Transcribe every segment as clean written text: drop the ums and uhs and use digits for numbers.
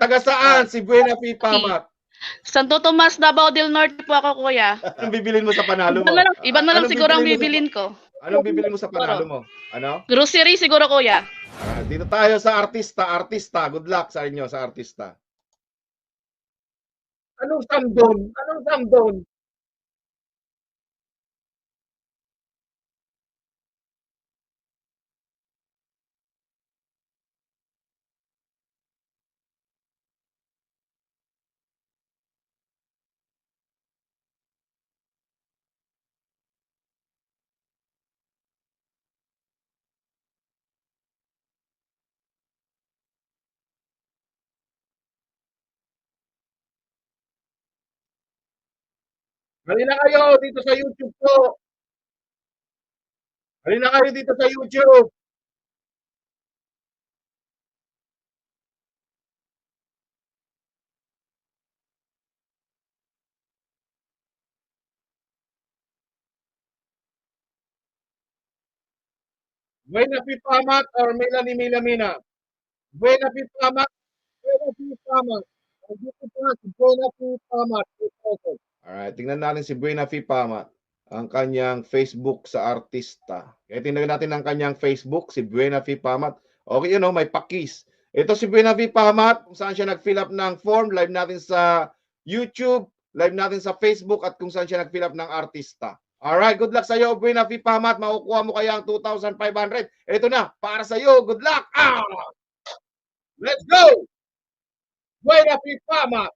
taga saan si Buena Fi Pamat? Santo Tomas, Davao del Norte po ako, kuya. Anong bibilin mo sa panalo mo? Iba na lang Anong siguro ang bibilin mo bibilin ko. Anong bibilin mo sa panalo mo? Ano? Grocery siguro, kuya. Dito tayo sa artista. Good luck sa inyo sa artista. Anong samdon? Anong samdon? Halina kayo dito sa YouTube ko. Halina kayo dito sa YouTube. Buena Fi Pamat or Melanie Milamina? Buena Fi Pamat. Buena Fi Pamat. Dito pa si Buena Fi Pamat. Alright, tingnan natin si Buena Fi Pamat. Ang kanyang Facebook sa artista. Kaya tingnan natin ang kanyang Facebook, si Buena Fi Pamat. Okay, may pakis. Ito si Buena Fi Pamat, kung saan siya nag-fill up ng form. Live natin sa YouTube, live natin sa Facebook, at kung saan siya nag-fill up ng artista. Alright, good luck sa iyo, Buena Fi Pamat. Makukuha mo kaya ang 2,500. Ito na, para sa iyo. Good luck! Let's go! Buena Fi Pamat.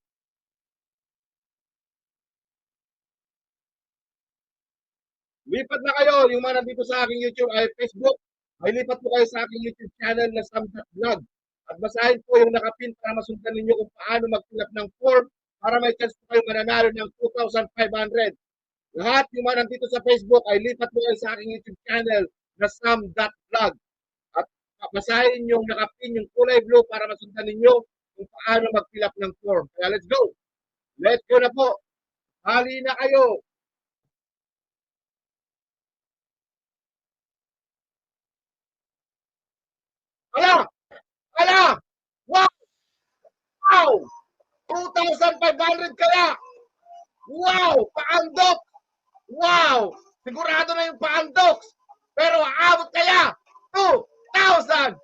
Lipat na kayo, yung mga nandito sa aking YouTube ay Facebook, ay lipat po kayo sa aking YouTube channel na Sam.Vlog. At basahin po yung nakapin para masundan ninyo kung paano mag-fill up ng form para may chance po kayo mananalo ng 2,500. Lahat yung mga nandito sa Facebook ay lipat po kayo sa aking YouTube channel na Sam.Vlog. At basahin yung nakapin, yung kulay blue para masundan ninyo kung paano mag-fill up ng form. Kaya let's go! Let's go na po! Hali na kayo! Kaya! Wow! Wow! 2,500 kaya! Wow! Paandok! Wow! Sigurado na yung paandok! Pero aabot kaya! 2,005!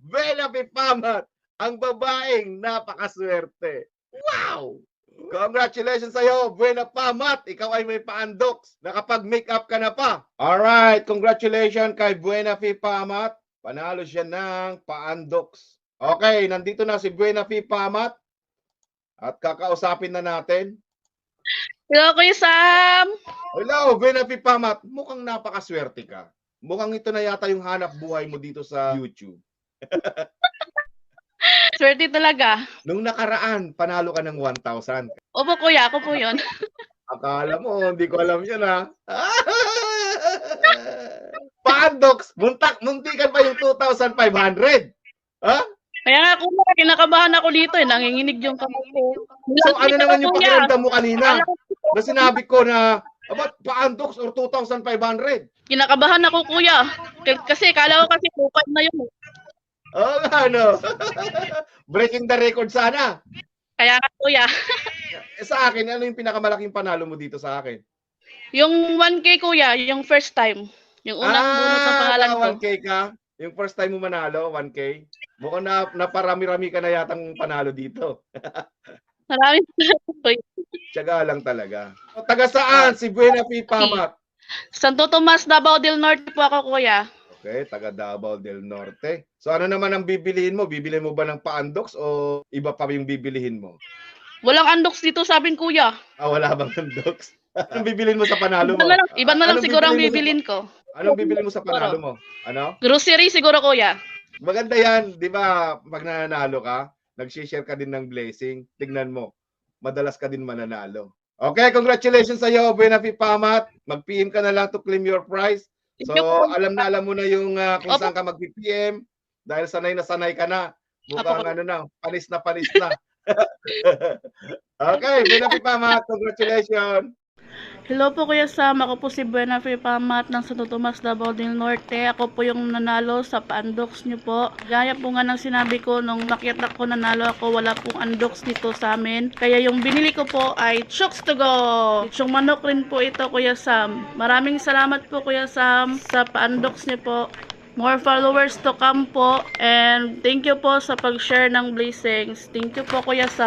Buena Fi Pamat! Ang babaeng napakaswerte! Wow! Congratulations sa iyo, Buena Pamat. Ikaw ay may paandoks. Nakapag-makeup ka na pa. Alright, congratulations kay Buena Fi Pamat. Panalo siya ng paandoks. Okay, nandito na si Buena Fi Pamat. At kakausapin na natin. Hello, Kuya Sam! Hello, Buena Fi Pamat. Mukhang napakaswerte ka. Mukhang ito na yata yung hanap buhay mo dito sa YouTube. Swerte talaga. Nung nakaraan, panalo ka ng 1,000. Opo, kuya. Ako po yun. Akala mo, hindi ko alam yan ha. Paandoks, muntikan pa yung 2,500. Ha? Kaya nga, kuya, kinakabahan ako dito. Nanginginig yung kamay ko. So ano naman yung pakiramdam mo kanina? Na sinabi ko na, about paandoks or 2,500? Kinakabahan ako, kuya. Kasi kala ko kasi 2,500 na yun. Oo nga, no? Breaking the record sana. Kaya nga, kuya. Sa akin, ano yung pinakamalaking panalo mo dito sa akin? Yung 1K, kuya, yung first time. Yung unang bunot ng pangalan ko. 1K ka? Yung first time mo manalo, 1K? Mukhang naparami-rami ka na yatang panalo dito. Maraming salamat. Tiyaga lang talaga. Taga saan si Buena Fi Pamat? Santo Tomas, Davao del Norte po ako, kuya. Okay, taga Davao del Norte. So ano naman ang bibilihin mo? Bibilihin mo ba ng paandoks o iba pa yung bibilihin mo? Walang andoks dito, sabi ng kuya. Wala bang andoks? Anong bibilihin mo sa panalo mo? Iba na lang siguro ang bibilin ko. Anong bibilihin mo sa panalo mo? Ano? Grocery siguro, kuya. Maganda yan, di ba? Pag nananalo ka, nag-share ka din ng blessing. Tignan mo, madalas ka din mananalo. Okay, congratulations sa iyo, Buena Fi Pamat. Mag-PM ka na lang to claim your prize. So, alam mo na yung kung saan ka mag-PM dahil sanay na sanay ka na. Mukhang panis na panis na. Okay, Buena Fi Pamat, congratulations. Hello po Kuya Sam, ako po si Buena Free Pamat ng Santo Tomas, Davao del Norte. Ako po yung nanalo sa pa-undox nyo po. Gaya po nga ng sinabi ko, nung nakita ko nanalo ako, wala pong undox dito sa amin. Kaya yung binili ko po ay Chooks to go! Yung manok rin po ito Kuya Sam. Maraming salamat po Kuya Sam sa pa-undox nyo po. More followers to come po. And thank you po sa pag-share ng blessings. Thank you po Kuya Sam.